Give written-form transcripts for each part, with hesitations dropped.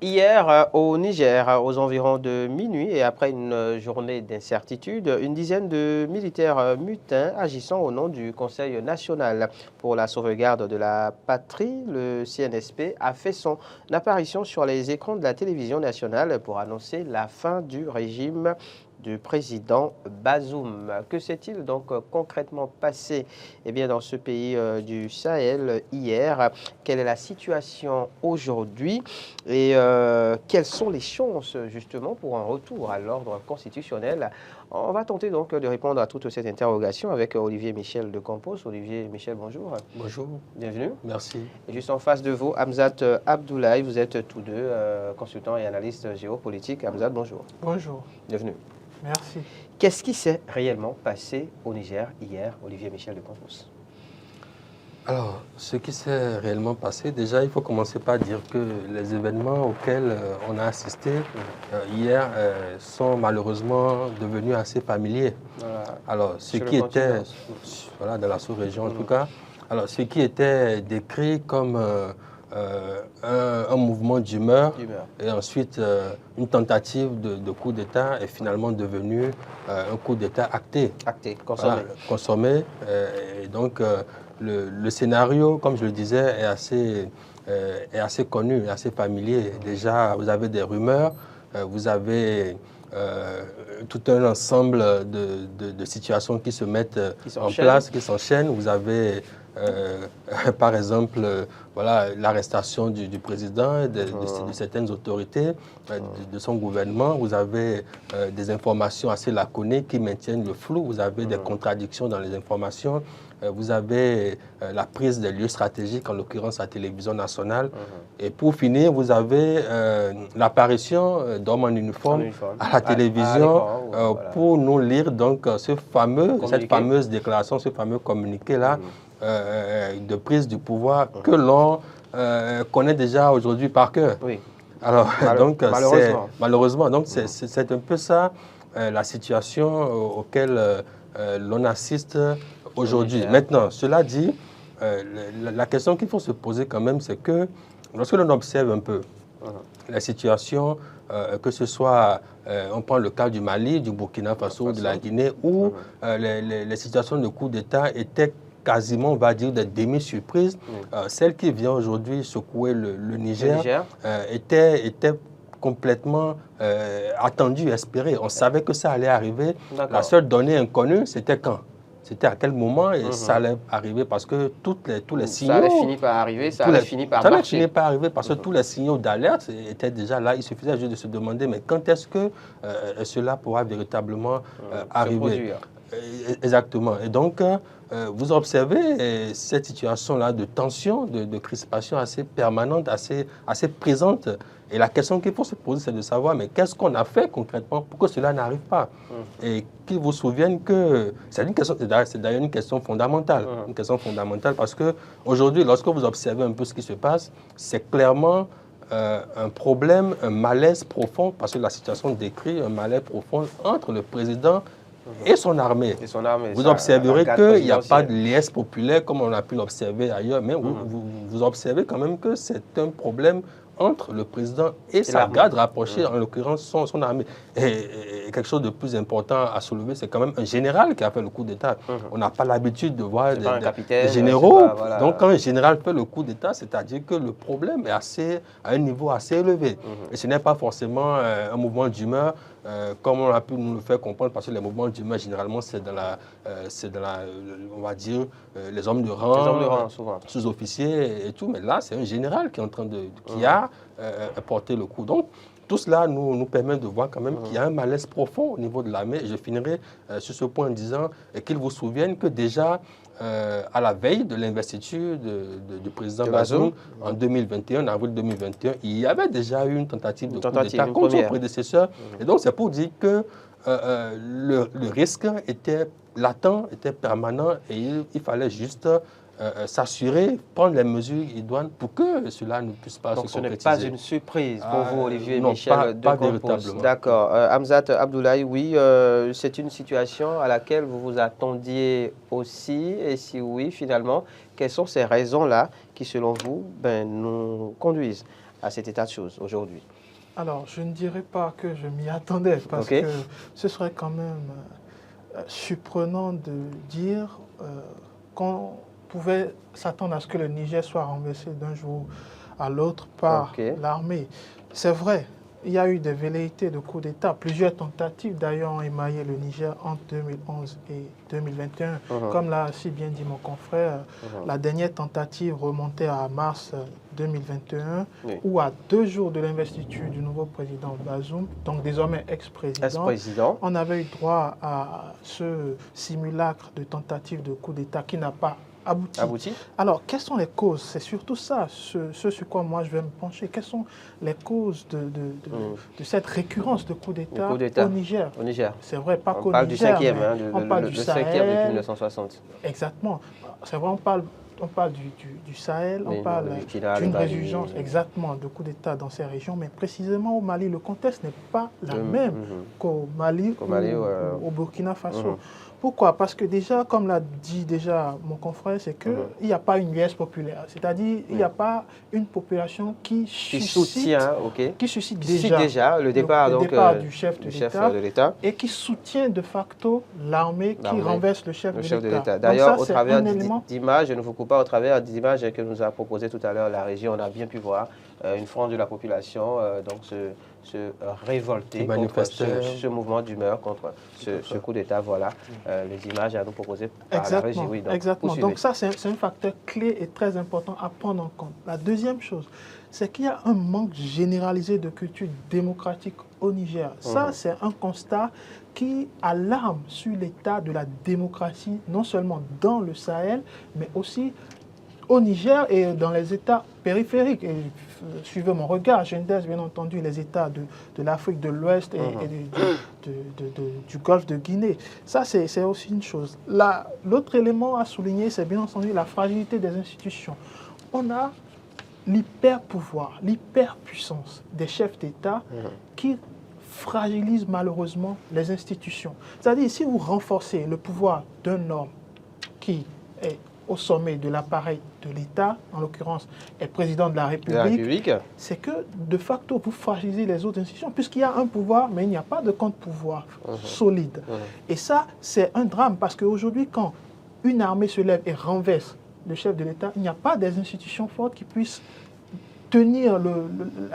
Hier, au Niger, aux environs de minuit et après une journée d'incertitude, une dizaine de militaires mutins agissant au nom du Conseil national pour la sauvegarde de la patrie, le CNSP, a fait son apparition sur les écrans de la télévision nationale pour annoncer la fin du régime du président Bazoum. Que s'est-il donc concrètement passé dans ce pays du Sahel hier? Quelle est la situation aujourd'hui? Et quelles sont les chances justement pour un retour à l'ordre constitutionnel? On va tenter donc de répondre à toutes ces interrogations avec Olivier Michel de Campos. Olivier Michel, bonjour. Bonjour. Bienvenue. Merci. Et juste en face de vous, Hamzat Abdoulaye, vous êtes tous deux consultants et analystes géopolitiques. Hamzat, bonjour. Bonjour. Bienvenue. Merci. Qu'est-ce qui s'est réellement passé au Niger hier, Olivier Michel de Campos? Alors, ce qui s'est réellement passé, déjà, il faut commencer par dire que les événements auxquels on a assisté hier sont malheureusement devenus assez familiers. Alors, ce qui était, voilà, dans la sous-région en tout cas, alors, ce qui était décrit comme un mouvement d'humeur et ensuite une tentative de coup d'État est finalement devenu un coup d'État acté. Acté, consommé. Voilà, consommé. Et donc, le scénario, comme je le disais, est assez connu, assez familier. Déjà, vous avez des rumeurs, vous avez tout un ensemble de situations qui se mettent en place, qui s'enchaînent. Vous avez, par exemple, voilà, l'arrestation du président, de certaines autorités, de son gouvernement. Vous avez des informations assez laconiques qui maintiennent le flou. Vous avez des contradictions dans les informations. Vous avez la prise des lieux stratégiques, en l'occurrence la télévision nationale. Et pour finir, vous avez l'apparition d'hommes en uniforme à la télévision pour nous lire donc cette fameuse déclaration, ce fameux communiqué-là de prise du pouvoir que l'on connaît déjà aujourd'hui par cœur. Oui. Alors, malheureusement, donc c'est un peu ça la situation auquel l'on assiste aujourd'hui. Maintenant, cela dit, la question qu'il faut se poser quand même, c'est que lorsque l'on observe un peu la situation, que ce soit, on prend le cas du Mali, du Burkina Faso, de la Guinée, où les situations de coup d'État étaient quasiment, on va dire, des demi-surprises. Celle qui vient aujourd'hui secouer le Niger était complètement attendue, espérée. On savait que ça allait arriver. La seule donnée inconnue, c'était quand? C'était à quel moment et ça allait arriver parce que tous les signaux... Ça allait finir par arriver, ça allait finir par marcher. Ça allait finir par arriver parce que tous les signaux d'alerte étaient déjà là. Il suffisait juste de se demander, mais quand est-ce que cela pourra véritablement arriver? Exactement. Et donc, vous observez cette situation-là de tension, de crispation assez permanente, assez présente. Et la question qu'il faut se poser, c'est de savoir, mais qu'est-ce qu'on a fait concrètement pour que cela n'arrive pas? Et qu'ils vous souviennent que c'est d'ailleurs une question fondamentale. Une question fondamentale parce qu'aujourd'hui, lorsque vous observez un peu ce qui se passe, c'est clairement un problème, un malaise profond, parce que la situation décrit un malaise profond entre le président et son armée. Vous observerez qu'il n'y a pas de liesse populaire comme on a pu l'observer ailleurs, mais vous observez quand même que c'est un problème entre le président et sa garde rapprochée, en l'occurrence son armée. Et quelque chose de plus important à soulever, c'est quand même un général qui a fait le coup d'État. On n'a pas l'habitude de voir des généraux. Donc quand un général fait le coup d'État, c'est-à-dire que le problème est à un niveau assez élevé. Et ce n'est pas forcément un mouvement d'humeur, comme on a pu nous le faire comprendre, parce que les mouvements d'humeur, généralement, c'est dans la, on va dire, les hommes de rang, sous-officiers et tout. Mais là, c'est un général qui est en train qui a porté le coup. Donc, tout cela nous permet de voir quand même qu'il y a un malaise profond au niveau de l'armée. Je finirai sur ce point en disant qu'ils vous souviennent que déjà, à la veille de l'investiture du président Bazoum en 2021, en avril 2021, il y avait déjà eu une tentative de coup d'État contre son prédécesseur. Et donc, c'est pour dire que le risque était latent, était permanent et il fallait juste s'assurer, prendre les mesures idoines pour que cela ne puisse pas se concrétiser. Donc ce n'est pas une surprise pour vous, Olivier Michel pas véritablement. D'accord. Hamzat Abdoulaye, oui, c'est une situation à laquelle vous vous attendiez aussi. Et si oui, finalement, quelles sont ces raisons-là qui, selon vous, nous conduisent à cet état de choses aujourd'hui? Alors, je ne dirais pas que je m'y attendais, parce que ce serait quand même surprenant de dire qu'on pouvait s'attendre à ce que le Niger soit renversé d'un jour à l'autre par l'armée. C'est vrai, il y a eu des velléités de coup d'État. Plusieurs tentatives d'ailleurs ont émaillé le Niger entre 2011 et 2021. Comme l'a si bien dit mon confrère, la dernière tentative remontait à mars 2021, où à 2 jours de l'investiture du nouveau président Bazoum, donc désormais ex-président, on avait eu droit à ce simulacre de tentative de coup d'État qui n'a pas abouti. Alors, quelles sont les causes? C'est surtout ça, ce sur quoi moi je vais me pencher. Quelles sont les causes de cette récurrence de coup d'État au Niger? C'est vrai, pas qu'au Niger, on parle du 5e depuis 1960. Exactement. C'est vrai, on parle du Sahel, on parle d'une résurgence exactement de coup d'État dans ces régions, mais précisément au Mali, le contexte n'est pas la même qu'au Mali ou au Burkina Faso. Pourquoi? Parce que déjà, comme l'a dit déjà mon confrère, c'est qu'il n'y a pas une liesse populaire. C'est-à-dire il n'y a pas une population qui suscite déjà le départ du chef de l'État et qui soutient de facto l'armée qui renverse le chef de l'État. D'ailleurs, au travers d'images, je ne vous coupe pas, au travers d'images que nous a proposées tout à l'heure la régie, on a bien pu voir une frange de la population donc se révolter contre ce mouvement d'humeur, contre ce coup d'État. Voilà les images à nous proposer par la régie. Oui, exactement. Donc ça, c'est un facteur clé et très important à prendre en compte. La deuxième chose, c'est qu'il y a un manque généralisé de culture démocratique au Niger. Ça, c'est un constat qui alarme sur l'état de la démocratie, non seulement dans le Sahel, mais aussi au Niger et dans les États périphériques. Et suivez mon regard, j'indexe bien entendu les États de l'Afrique de l'Ouest et du Golfe de Guinée. Ça, c'est aussi une chose. L'autre élément à souligner, c'est bien entendu la fragilité des institutions. On a l'hyper-pouvoir, l'hyper-puissance des chefs d'État qui fragilise malheureusement les institutions. C'est-à-dire, si vous renforcez le pouvoir d'un homme qui est au sommet de l'appareil de l'État, en l'occurrence est président de la République, c'est que de facto vous fragilisez les autres institutions, puisqu'il y a un pouvoir, mais il n'y a pas de contre-pouvoir solide. Et ça, c'est un drame, parce qu'aujourd'hui, quand une armée se lève et renverse le chef de l'État, il n'y a pas des institutions fortes qui puissent tenir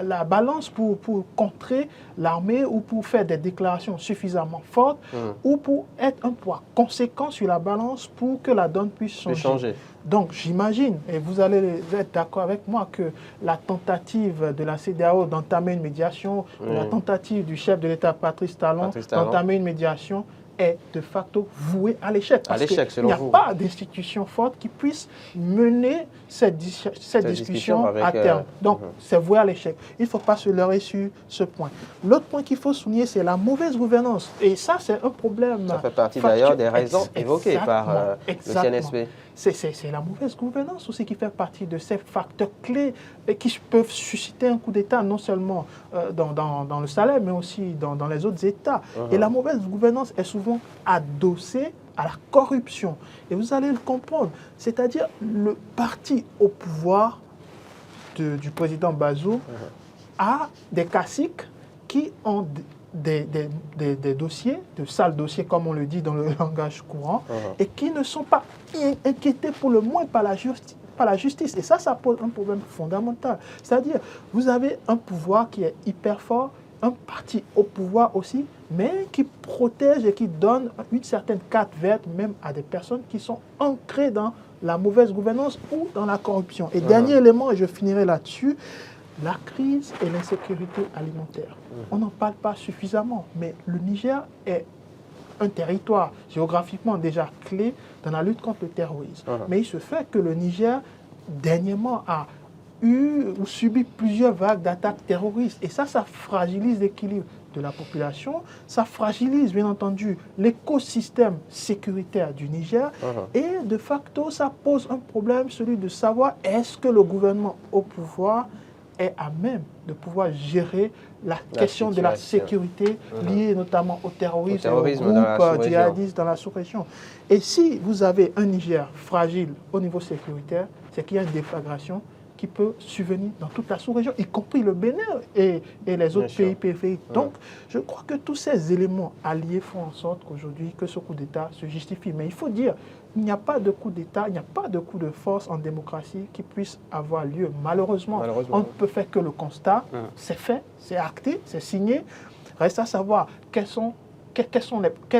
la balance pour contrer l'armée ou pour faire des déclarations suffisamment fortes ou pour être un poids conséquent sur la balance pour que la donne puisse changer. Donc j'imagine, et vous allez être d'accord avec moi, que la tentative de la CEDEAO d'entamer une médiation, la tentative du chef de l'État Patrice Talon d'entamer une médiation est de facto vouée à l'échec. Parce qu'il n'y a pas d'institution forte qui puisse mener cette discussion à terme. Donc, c'est voué à l'échec. Il ne faut pas se leurrer sur ce point. L'autre point qu'il faut souligner, c'est la mauvaise gouvernance. Et ça, c'est un problème. Ça fait partie d'ailleurs des raisons évoquées par le CNSP. C'est la mauvaise gouvernance aussi qui fait partie de ces facteurs clés et qui peuvent susciter un coup d'État, non seulement dans le Sahel, mais aussi dans les autres États. Et la mauvaise gouvernance est souvent adossée à la corruption. Et vous allez le comprendre. C'est-à-dire le parti au pouvoir du président Bazoum a des caciques qui ont des dossiers, de sales dossiers comme on le dit dans le langage courant, et qui ne sont pas inquiétés pour le moins par la justice. Et ça pose un problème fondamental. C'est-à-dire, vous avez un pouvoir qui est hyper fort, un parti au pouvoir aussi, mais qui protège et qui donne une certaine carte verte même à des personnes qui sont ancrées dans la mauvaise gouvernance ou dans la corruption. Et dernier élément, et je finirai là-dessus, la crise et l'insécurité alimentaire. On n'en parle pas suffisamment, mais le Niger est un territoire géographiquement déjà clé dans la lutte contre le terrorisme. Mais il se fait que le Niger, dernièrement, a eu ou subi plusieurs vagues d'attaques terroristes. Et ça fragilise l'équilibre de la population, ça fragilise bien entendu l'écosystème sécuritaire du Niger et de facto ça pose un problème, celui de savoir est-ce que le gouvernement au pouvoir est à même de pouvoir gérer la question de la sécurité liée notamment au terrorisme et aux groupes djihadistes dans la sous-région. Et si vous avez un Niger fragile au niveau sécuritaire, c'est qu'il y a une déflagration qui peut subvenir dans toute la sous-région, y compris le Bénin et les autres pays périphériques. Donc, je crois que tous ces éléments alliés font en sorte qu'aujourd'hui, que ce coup d'État se justifie. Mais il faut dire, il n'y a pas de coup d'État, il n'y a pas de coup de force en démocratie qui puisse avoir lieu. Malheureusement, on ne peut faire que le constat. C'est fait, c'est acté, c'est signé. Reste à savoir quel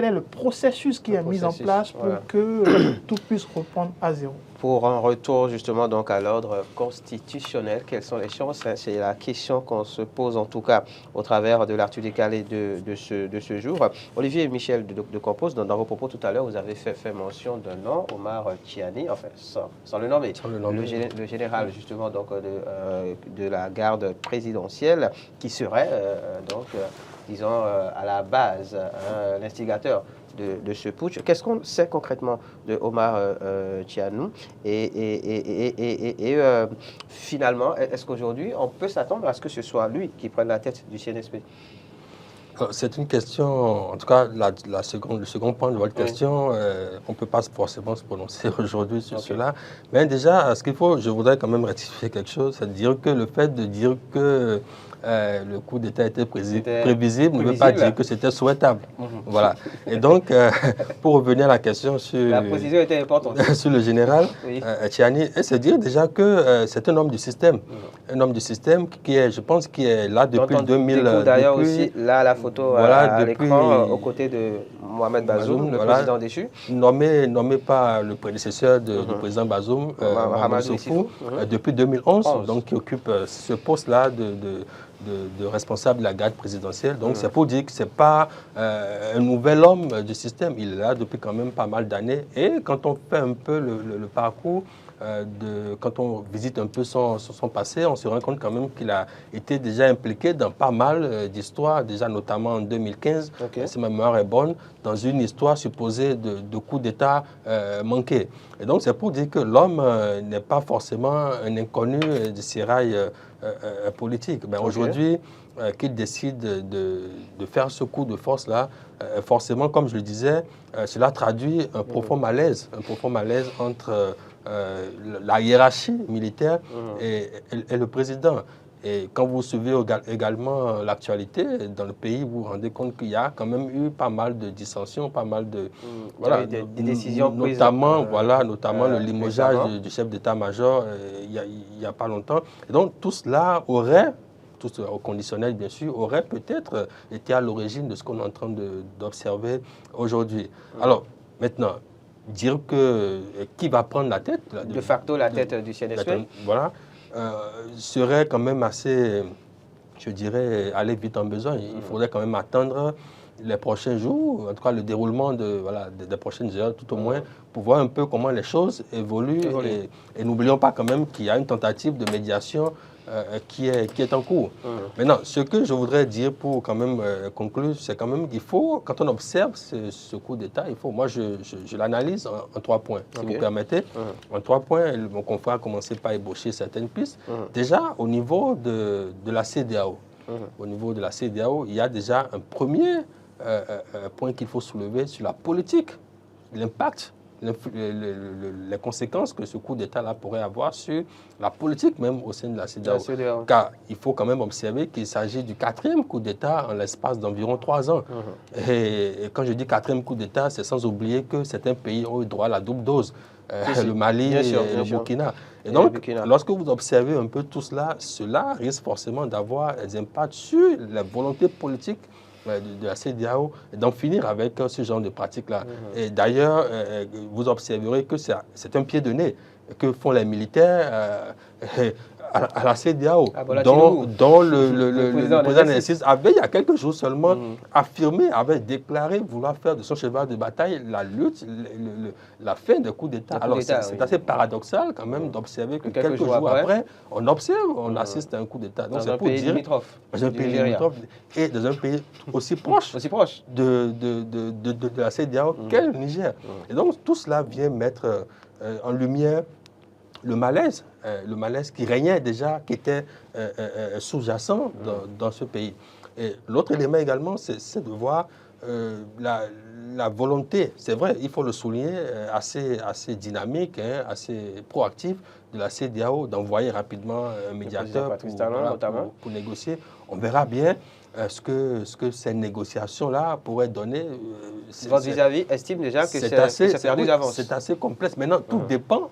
est le processus qui est mis en place pour que tout puisse reprendre à zéro. Pour un retour justement donc à l'ordre constitutionnel, quelles sont les chances? C'est la question qu'on se pose en tout cas au travers de l'article décalé de ce jour. Olivier et Michel de Compos, dans vos propos tout à l'heure, vous avez fait mention d'un nom, Omar Tchiani, enfin sans le nommer, le général justement donc de la garde présidentielle qui serait disons à la base l'instigateur de ce putsch. Qu'est-ce qu'on sait concrètement de Omar Tchiani et finalement, est-ce qu'aujourd'hui, on peut s'attendre à ce que ce soit lui qui prenne la tête du CNSP? C'est une question, en tout cas, le second point de votre question, on ne peut pas forcément se prononcer aujourd'hui sur cela. Mais déjà, je voudrais quand même rectifier quelque chose, c'est de dire que le fait de dire que le coup d'État était prévisible ne veut pas dire que c'était souhaitable. Voilà. Et donc, pour revenir à la question sur... La précision était importante. Sur le général Tchiani, c'est dire déjà que c'est un homme du système. Un homme du système qui est, je pense, qui est là depuis 2000... D'ailleurs aussi, là, la photo à l'écran, aux côtés de Mohamed Bazoum, le président déchu. Nommé par le prédécesseur du président Bazoum, Mohamed Sofou, depuis 2011, donc qui occupe ce poste-là de responsable de la garde présidentielle. Donc c'est pour dire que ce n'est pas un nouvel homme du système. Il est là depuis quand même pas mal d'années. Et quand on fait un peu le parcours, quand on visite un peu son passé, on se rend compte quand même qu'il a été déjà impliqué dans pas mal d'histoires, déjà notamment en 2015, si ma mémoire est bonne, dans une histoire supposée de coup d'État manqué. Et donc c'est pour dire que l'homme n'est pas forcément un inconnu du sérail politique. Ben, aujourd'hui, qu'il décide de faire ce coup de force-là, forcément, comme je le disais, cela traduit un profond malaise entre la hiérarchie militaire et le président. Et quand vous suivez également l'actualité dans le pays, vous vous rendez compte qu'il y a quand même eu pas mal de dissensions, pas mal de... voilà, des décisions prises. Notamment le limogeage du chef d'état-major il n'y a pas longtemps. Et donc tout cela aurait, tout au conditionnel bien sûr, aurait peut-être été à l'origine de ce qu'on est en train d'observer aujourd'hui. Alors maintenant, dire que qui va prendre la tête... De facto la tête du CNSP. Voilà. Serait quand même assez, je dirais, aller vite en besoin. Il faudrait quand même attendre les prochains jours, en tout cas le déroulement des prochaines heures, tout au moins, pour voir un peu comment les choses évoluent. Et n'oublions pas quand même qu'il y a une tentative de médiation qui est en cours. Maintenant, ce que je voudrais dire pour quand même conclure, c'est quand même qu'il faut, quand on observe ce coup d'État, moi je l'analyse en 3 points, si vous permettez. En 3 points, mon confrère a commencé par ébaucher certaines pistes. Déjà, au niveau de la CEDEAO, au niveau de la CEDEAO, il y a déjà un premier point qu'il faut soulever sur la politique, l'impact, les conséquences que ce coup d'État-là pourrait avoir sur la politique même au sein de la CEDEAO. Car il faut quand même observer qu'il s'agit du 4e coup d'État en l'espace d'environ 3 ans. Et quand je dis 4e coup d'État, c'est sans oublier que certains pays ont eu droit à la double dose, le Mali et le Burkina. Et donc, lorsque vous observez un peu tout cela, cela risque forcément d'avoir des impacts sur la volonté politique de la CEDEAO, d'en finir avec ce genre de pratiques-là. Et d'ailleurs, vous observerez que c'est un pied de nez que font les militaires à la CEDEAO, dont le président Nessis avait, il y a quelques jours seulement, affirmé, avait déclaré vouloir faire de son cheval de bataille la lutte, la fin des coups d'État. Alors, c'est assez paradoxal quand même d'observer que quelques jours après, on assiste à un coup d'État. Donc, c'est pour dire... Dans un pays limitrophe et dans un pays aussi proche, de la CEDEAO qu'est le Niger. Et donc, tout cela vient mettre en lumière le malaise qui régnait déjà, qui était sous-jacent dans ce pays. Et l'autre élément également, c'est de voir la volonté, c'est vrai, il faut le souligner, assez dynamique, assez proactive la CEDEAO d'envoyer rapidement un médiateur pour négocier. On verra bien ce que ces négociations-là pourraient donner. Votre vis-à-vis estime déjà que c'est perdu d'avance. C'est assez complexe. Maintenant, tout dépend.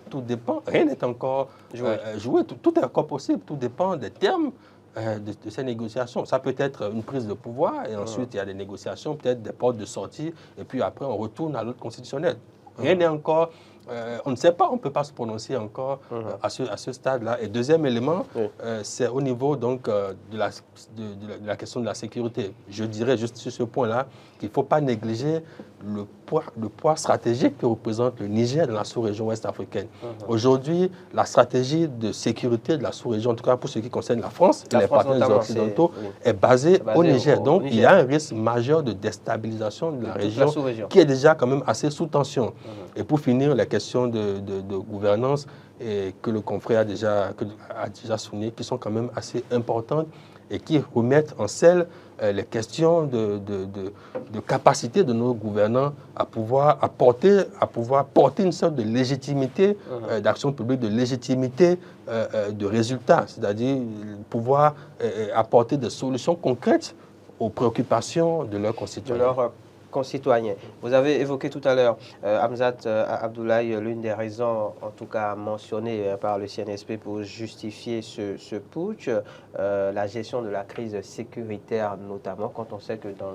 Rien n'est encore joué. Tout est encore possible. Tout dépend des termes de ces négociations. Ça peut être une prise de pouvoir et ensuite il y a des négociations, peut-être des portes de sortie et puis après on retourne à l'ordre constitutionnel. Rien n'est encore... on ne sait pas, on ne peut pas se prononcer encore à ce stade-là. Et deuxième élément, c'est au niveau donc, de la question de la sécurité. Je dirais juste sur ce point-là qu'il ne faut pas négliger le poids stratégique que représente le Niger dans la sous-région ouest africaine. Aujourd'hui, la stratégie de sécurité de la sous-région, en tout cas pour ce qui concerne la France et les partenaires occidentaux, est basée au Niger. Donc, il y a un risque majeur de déstabilisation de la région qui est déjà quand même assez sous tension. Et pour finir, les questions de gouvernance et que le confrère a déjà souligné, qui sont quand même assez importantes et qui remettent en selle les questions de capacité de nos gouvernants à pouvoir porter une sorte de légitimité d'action publique, de légitimité de résultats, c'est-à-dire pouvoir apporter des solutions concrètes aux préoccupations de leurs concitoyens. Vous avez évoqué tout à l'heure, Hamzat Abdoulaye, l'une des raisons, en tout cas mentionnées par le CNSP pour justifier ce putsch, la gestion de la crise sécuritaire notamment, quand on sait que dans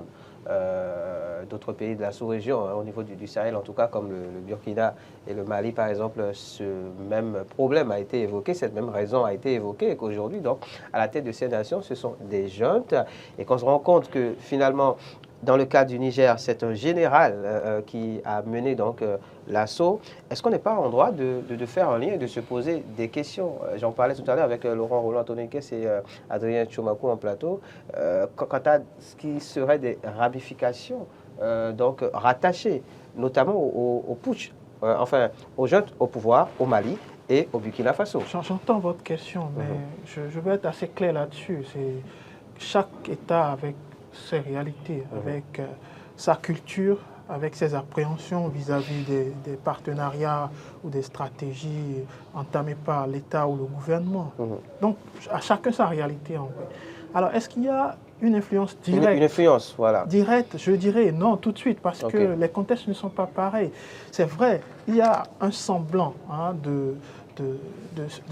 d'autres pays de la sous-région, au niveau du Sahel, en tout cas comme le Burkina et le Mali par exemple, ce même problème a été évoqué, cette même raison a été évoquée, et qu'aujourd'hui, donc, à la tête de ces nations, ce sont des juntes, et qu'on se rend compte que finalement, dans le cas du Niger, c'est un général qui a mené donc l'assaut. Est-ce qu'on n'est pas en droit de faire un lien et de se poser des questions? J'en parlais tout à l'heure avec Laurent Roland-Antonikes et Adrien Tchomakou en plateau. Quant à ce qui serait des ramifications donc rattachées, notamment au putsch, enfin aux juntes au pouvoir au Mali et au Burkina Faso. J'entends votre question, mais je vais être assez clair là-dessus. C'est chaque État avec ses réalités, avec sa culture, avec ses appréhensions vis-à-vis des partenariats ou des stratégies entamées par l'État ou le gouvernement. Donc, à chacun sa réalité en fait. Alors, est-ce qu'il y a une influence directe? Une influence, voilà. Directe, je dirais non tout de suite, parce que les contextes ne sont pas pareils. C'est vrai, il y a un semblant de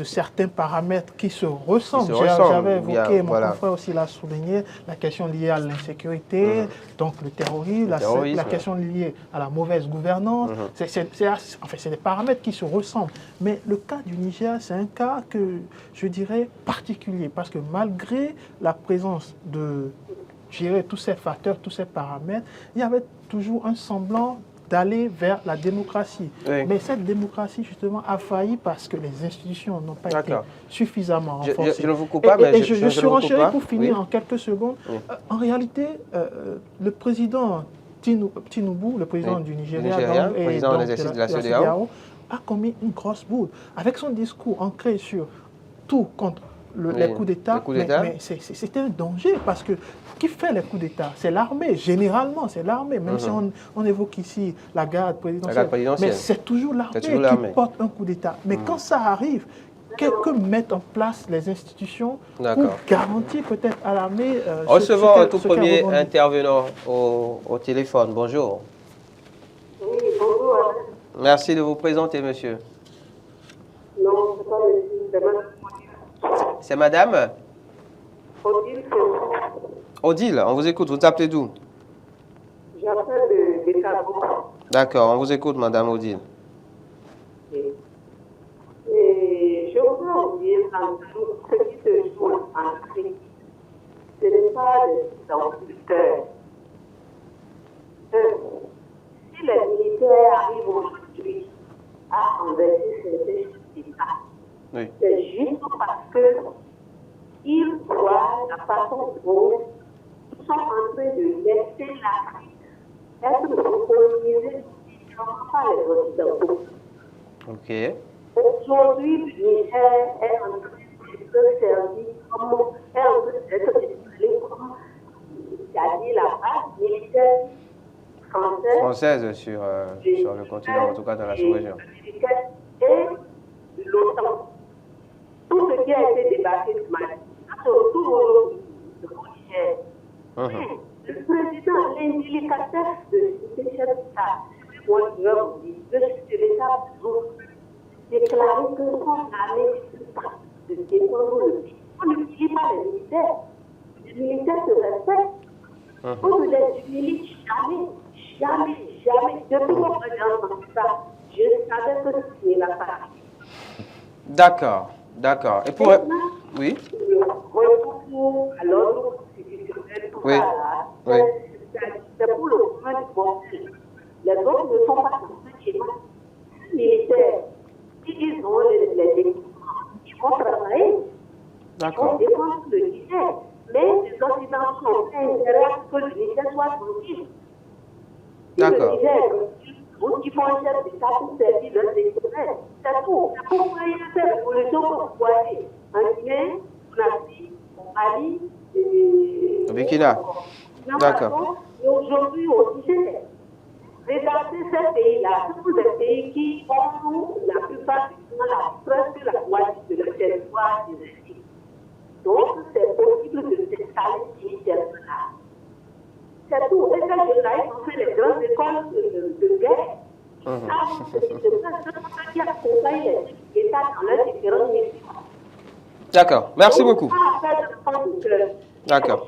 certains paramètres qui se ressemblent. J'avais évoqué, mon confrère aussi l'a souligné, la question liée à l'insécurité, donc le terrorisme, la question liée à la mauvaise gouvernance. C'est des paramètres qui se ressemblent. Mais le cas du Niger, c'est un cas que je dirais particulier, parce que malgré la présence de tous ces facteurs, tous ces paramètres, il y avait toujours un semblant d'aller vers la démocratie. Oui. Mais cette démocratie, justement, a failli parce que les institutions n'ont pas été suffisamment renforcées. Je ne vous coupe pas, mais je surenchéris pour finir en quelques secondes. Oui. En réalité, le président Tinubu, le président du Nigeria, et président de la CEDEAO, a commis une grosse bourde. Avec son discours ancré sur tout contre les coups d'État, mais c'était un danger parce que qui fait les coups d'État? C'est l'armée, généralement c'est l'armée, même si on évoque ici la garde présidentielle, mais c'est toujours l'armée qui porte un coup d'État. Mais quand ça arrive, que mettent en place les institutions pour garantir peut-être à l'armée... Recevons un tout premier intervenant au téléphone. Bonjour. Oui, bonjour. Merci de vous présenter, monsieur. Non, c'est pas monsieur, c'est madame Odile. Odile, on vous écoute. Vous nous appelez d'où? J'appelle de Cabo. D'accord, on vous écoute, madame Odile. Et je voudrais dire ce qui se joue en Afrique, ce n'est pas des ambassadeurs. Si les militaires arrivent aujourd'hui à enverser ces États, c'est juste parce qu'ils voient la façon dont ils sont en train de laisser l'Afrique être colonisée par les Occidentaux. Aujourd'hui, le Niger est en train d'être servi d'être installé comme c'est-à-dire la base militaire française sur le continent, en tout cas dans la sous-région. Et l'OTAN. débarqué du Mali. Ça se retrouve au Niger. Le président, l'indélicatesse de ce chef d'État, moi je veux vous dire, le chef de l'État déclarer que son armée ne peut pas de défendre le pays. On n'utilise pas les militaires. Les militaires se respectent. On ne les utilise jamais. Jamais, jamais. Depuis qu'on regarde ça, je savais que ce n'est la partie. D'accord, d'accord. Et pour... Oui. Retour à l'ordre constitutionnel, tout ça là, c'est pour le point du conseil. Les autres ne sont pas constitués. Les militaires, ils ont les équipements, ils vont travailler, ils vont défendre le Niger. Mais les Occidentaux ont intérêt à ce que le Niger soit tranquille. D'accord. Le Niger, ils font un chef d'État pour servir leurs intérêts. C'est tout. C'est pour qu'il y ait cette révolution que vous voyez en Guinée, en Afrique, au Mali, au Burkina. D'accord. Et aujourd'hui au Niger. Regardez ces pays-là, ce sont des pays qui ont la plupart du temps presque la moitié de leur territoire désertique. Donc, c'est possible de s'installer ici, là. C'est tout. Et ces jeunes-là, ils ont fait les grandes écoles de guerre. C'est ça qui accompagne les États dans leurs différentes missions. D'accord. Merci beaucoup. D'accord.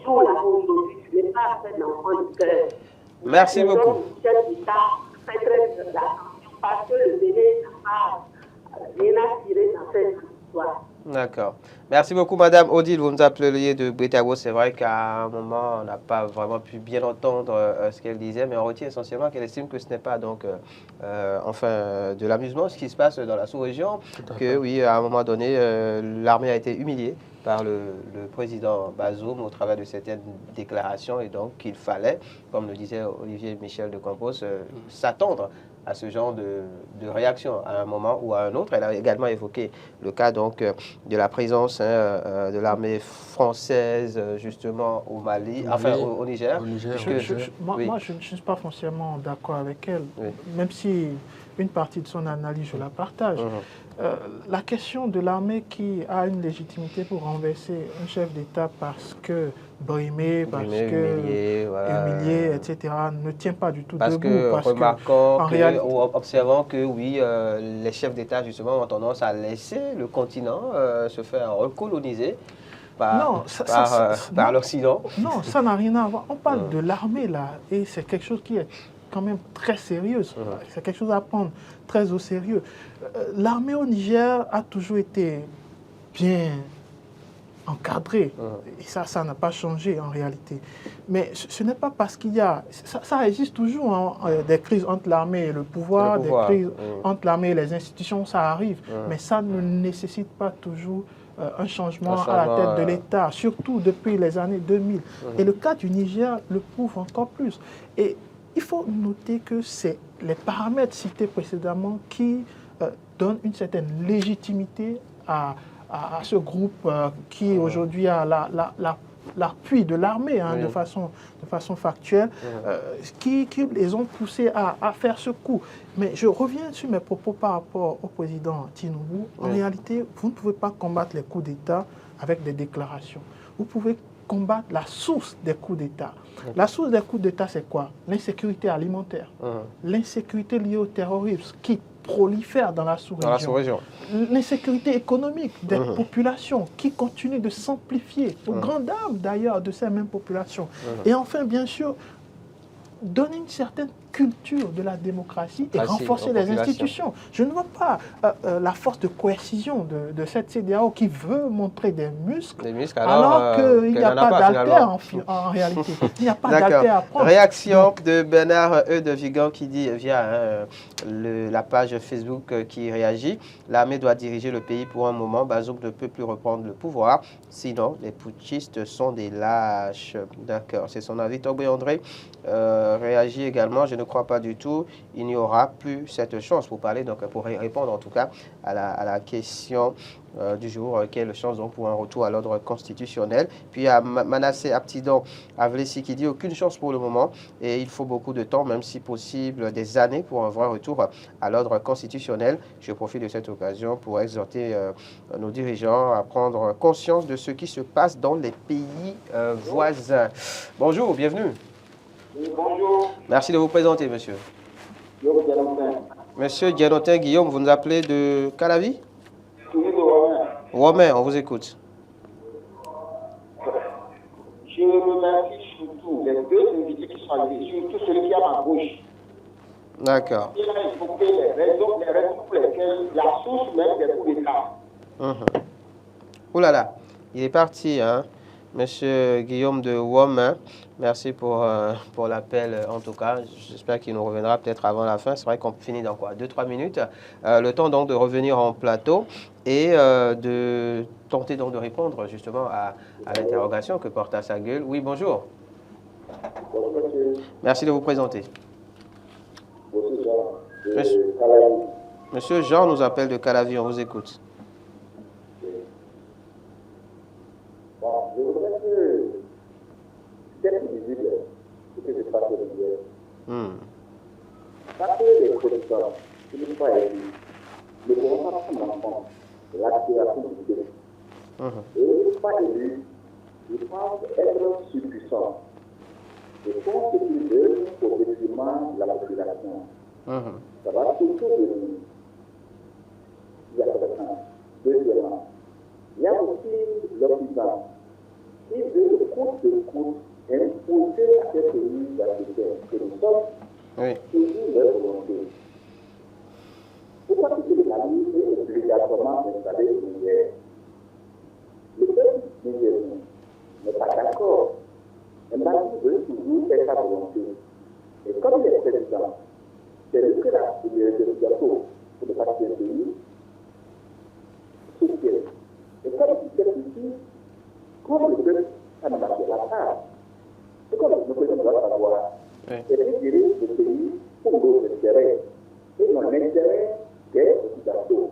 Merci beaucoup. D'accord. Merci beaucoup, Madame Odile. Vous nous appeliez de Britago. C'est vrai qu'à un moment, on n'a pas vraiment pu bien entendre ce qu'elle disait, mais on retient essentiellement qu'elle estime que ce n'est pas donc, de l'amusement, ce qui se passe dans la sous-région, que oui, à un moment donné, l'armée a été humiliée par le président Bazoum au travers de certaines déclarations et donc qu'il fallait, comme le disait Olivier Michel de Campos, s'attendre à ce genre de réaction à un moment ou à un autre. Elle a également évoqué le cas donc de la présence de l'armée française justement au Mali, enfin au Niger. Moi, je ne suis pas foncièrement d'accord avec elle, même si une partie de son analyse, je la partage. La question de l'armée qui a une légitimité pour renverser un chef d'État parce que brimé, humilié, etc., ne tient pas du tout debout. Observant que oui, les chefs d'État justement ont tendance à laisser le continent se faire recoloniser par l'Occident. Non, ça n'a rien à voir. On parle de l'armée là, et c'est quelque chose qui est quand même très sérieuse. C'est quelque chose à prendre très au sérieux. L'armée au Niger a toujours été bien encadrée. Et ça n'a pas changé en réalité. Mais ce n'est pas parce qu'il y a... Ça existe toujours, des crises entre l'armée et le pouvoir, des crises entre l'armée et les institutions, ça arrive. Mais ça ne nécessite pas toujours un changement à la tête de l'État, surtout depuis les années 2000. Et le cas du Niger le prouve encore plus. Et il faut noter que c'est les paramètres cités précédemment qui donnent une certaine légitimité à ce groupe qui aujourd'hui a l'appui de l'armée de façon factuelle, qui les ont poussés à faire ce coup. Mais je reviens sur mes propos par rapport au président Tinubu. En réalité, vous ne pouvez pas combattre les coups d'État avec des déclarations. Vous pouvez combattre la source des coups d'État. La source des coups d'État, c'est quoi? L'insécurité alimentaire, l'insécurité liée au terrorisme qui prolifère dans la sous-région, l'insécurité économique des populations qui continue de s'amplifier, au grand dam d'ailleurs de ces mêmes populations. Et enfin, bien sûr, donner une certaine culture de la démocratie et renforcer les institutions. Je ne vois pas la force de coercition de cette CEDEAO qui veut montrer des muscles alors qu'il n'y a pas d'altère en réalité. Il n'y a pas d'altère à prendre. Réaction de Bernard E. de Vigan qui dit via la page Facebook qui réagit: l'armée doit diriger le pays pour un moment. Bazoum ne peut plus reprendre le pouvoir. Sinon, les putschistes sont des lâches. D'accord, c'est son avis. Togbé André réagit également: je ne crois pas du tout. Il n'y aura plus cette chance pour parler, donc pour répondre en tout cas à la question du jour, quelle chance donc pour un retour à l'ordre constitutionnel. Puis il y a Manassé Aptidon Avlessi qui dit aucune chance pour le moment et il faut beaucoup de temps, même si possible des années pour un vrai retour à l'ordre constitutionnel. Je profite de cette occasion pour exhorter nos dirigeants à prendre conscience de ce qui se passe dans les pays voisins. Bonjour, bienvenue. Oui, bonjour. Merci de vous présenter, monsieur. Monsieur Dianotin Guillaume, vous nous appelez de Calavi? Oui, de Romain. Romain, on vous écoute. Je remercie surtout les deux invités qui sont arrivés, surtout celui qui a ma gauche. D'accord. Il a évoqué les raisons pour lesquelles la source même des coups d'État. Ouh là là, il est parti, hein, monsieur Guillaume de Romain. Merci pour l'appel, en tout cas. J'espère qu'il nous reviendra peut-être avant la fin. C'est vrai qu'on finit dans quoi, 2-3 minutes. Le temps donc de revenir en plateau et de tenter donc de répondre justement à l'interrogation que porte à sa gueule. Oui, bonjour. Bonjour, monsieur. Merci de vous présenter. Bonjour, Jean. Monsieur Jean nous appelle de Calavi, on vous écoute. Bon, je voudrais que c'est visible ce que je passe hier. Parce que les producteurs, qui ne sont pas élus, ne pourront pas prendre en compte l'aspiration du pays. Et ils ne sont pas élus, ils pensent être surpuissants. Et font ce qu'ils veulent au détriment de la population. Ça va surtout devenir. Il y a certains. Deuxièmement, il y a aussi l'Occident qui veut coûte que coûte imposer à ces pays africains que nous sommes toujours leur volonté. Pourquoi que le Mali est obligatoirement installé au Niger? Le peuple nigérien n'est pas d'accord. Le Mali veut toujours faire sa volonté. Et comme il est président, c'est lui que le gâteau pour le parti du pays soutient. Et comme il est ici, comme le peuple a marqué la part, c'est comme le président doit savoir, et puis diriger le pays pour nos intérêts et non l'intérêt des occidentaux.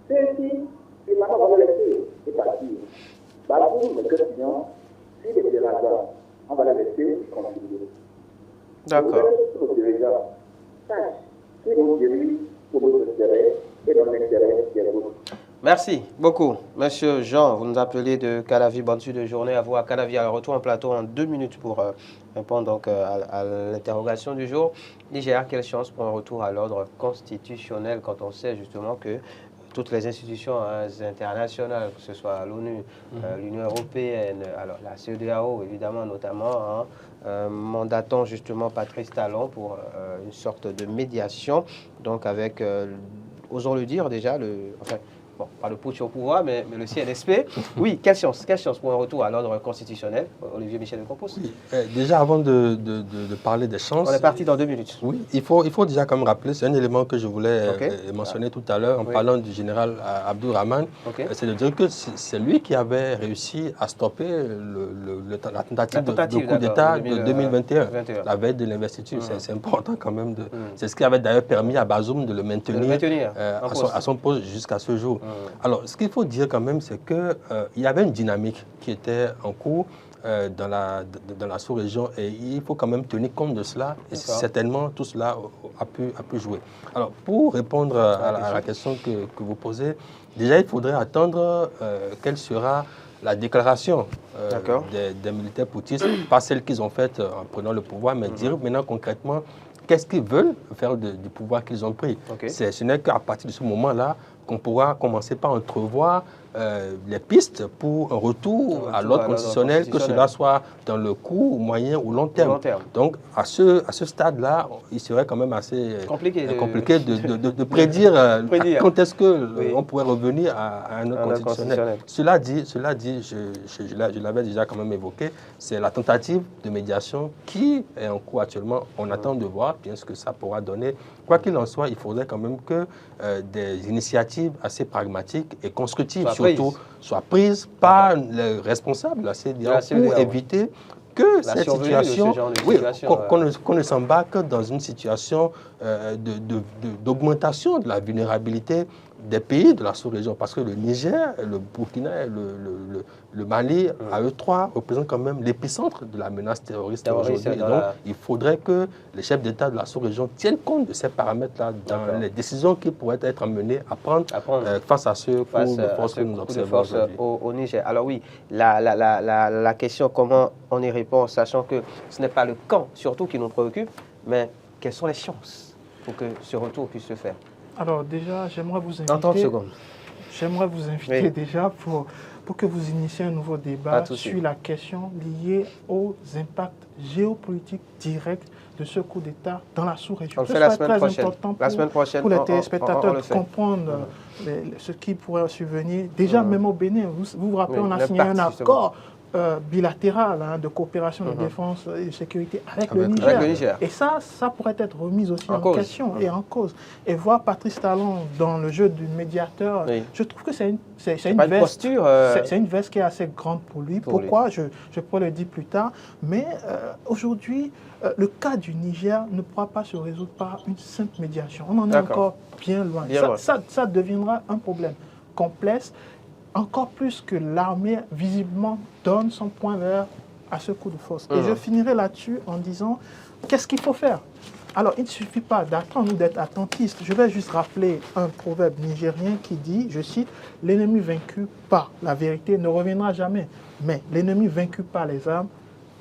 Ceux-ci, ils n'ont pas laissé et partir. Nous, nous continuons, si les dirigeants, on va les laisser continuer. D'accord. Nos dirigeants sachent qu'ils nous dirigent pour nos intérêts et non l'intérêt des autres. Merci beaucoup. Monsieur Jean, vous nous appelez de Calavi. Bonne suite de journée à vous à Calavi. Alors, retour en plateau en 2 minutes pour répondre donc, à l'interrogation du jour. Niger, quelle chance pour un retour à l'ordre constitutionnel quand on sait justement que toutes les institutions internationales, que ce soit l'ONU, l'Union européenne, alors la CEDEAO évidemment notamment, mandatant justement Patrice Talon pour une sorte de médiation, donc avec, osons le dire déjà, bon, pas le putsch au pouvoir, mais le CNSP. Oui, quelle chance pour un retour à l'ordre constitutionnel, Olivier Michel de Campos. Oui, déjà, avant de parler des chances... On est parti dans 2 minutes. Oui, il faut déjà quand même rappeler, c'est un élément que je voulais mentionner tout à l'heure en parlant du général Abdourahmane, c'est de dire que c'est lui qui avait réussi à stopper la tentative de coup d'État de 2021, la veille de l'investiture. C'est important quand même. C'est ce qui avait d'ailleurs permis à Bazoum de le maintenir à son poste jusqu'à ce jour. Alors, ce qu'il faut dire quand même, c'est qu'il y avait une dynamique qui était en cours dans la sous-région et il faut quand même tenir compte de cela et certainement tout cela a pu jouer. Alors, pour répondre à la question que vous posez, déjà, il faudrait attendre quelle sera la déclaration des militaires poutistes, pas celle qu'ils ont faite en prenant le pouvoir, mais dire maintenant concrètement qu'est-ce qu'ils veulent faire du pouvoir qu'ils ont pris. Ce n'est qu'à partir de ce moment-là qu'on pourra commencer par entrevoir les pistes pour un retour à l'ordre constitutionnel, que cela soit dans le court, moyen ou long terme. Donc, à ce stade-là, il serait quand même assez compliqué de prédire quand est-ce qu'on pourrait revenir à un ordre constitutionnel. Cela dit, je l'avais déjà quand même évoqué, c'est la tentative de médiation qui est en cours actuellement. On attend de voir bien ce que ça pourra donner. Quoi qu'il en soit, il faudrait quand même que des initiatives assez pragmatiques et constructives surtout soient prises par les responsables de la CEDEAO pour éviter que cette situation, qu'on ne s'embarque dans une situation d'augmentation de la vulnérabilité des pays de la sous-région, parce que le Niger, le Burkina et le Mali, à eux trois, représentent quand même l'épicentre de la menace terroriste aujourd'hui. Et donc, il faudrait que les chefs d'État de la sous-région tiennent compte de ces paramètres-là dans les décisions qui pourraient être amenées à prendre face à ce coup de force que nous observons aujourd'hui. Au Niger. Alors oui, la question, comment on y répond, sachant que ce n'est pas le camp surtout qui nous préoccupe, mais quelles sont les chances pour que ce retour puisse se faire? Alors déjà, j'aimerais vous inviter. En 30 secondes. J'aimerais vous inviter déjà pour que vous initiez un nouveau débat sur la question liée aux impacts géopolitiques directs de ce coup d'État dans la sous-région. On le fait la semaine prochaine. La semaine prochaine, pour les téléspectateurs de comprendre ce qui pourrait survenir. Déjà, même au Bénin, vous vous rappelez, on a signé un accord bilatéral de coopération de défense et de sécurité avec le Niger. Et ça pourrait être remis aussi en question et en cause. Et voir Patrice Talon dans le jeu du médiateur, je trouve que c'est une veste qui est assez grande pour lui. Pourquoi je pourrais le dire plus tard. Mais aujourd'hui, le cas du Niger ne pourra pas se résoudre par une simple médiation. On en est encore bien loin. Ça deviendra un problème complexe. Encore plus que l'armée, visiblement, donne son point vert à ce coup de force. Et je finirai là-dessus en disant, qu'est-ce qu'il faut faire? Alors, il ne suffit pas d'attendre ou d'être attentiste. Je vais juste rappeler un proverbe nigérien qui dit, je cite, « L'ennemi vaincu par la vérité ne reviendra jamais, mais l'ennemi vaincu par les armes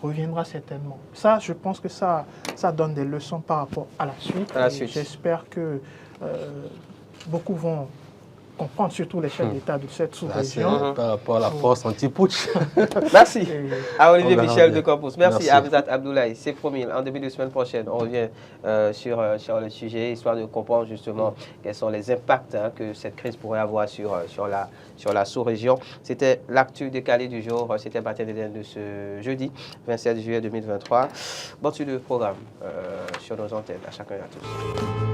reviendra certainement. » Ça, je pense que ça donne des leçons par rapport à la suite. J'espère que beaucoup vont comprendre, surtout les chefs d'État de cette sous-région. Par rapport à la force anti-putsch. Merci à Olivier Michel de Campus. Merci à Hamzat Abdoulaye. C'est promis, en début de semaine prochaine, on revient sur le sujet, histoire de comprendre justement quels sont les impacts que cette crise pourrait avoir sur la sous-région. C'était l'actu décalé du jour. C'était Matin d'Éden de ce jeudi 27 juillet 2023. Bon suite de programme sur nos antennes. À chacun et à tous.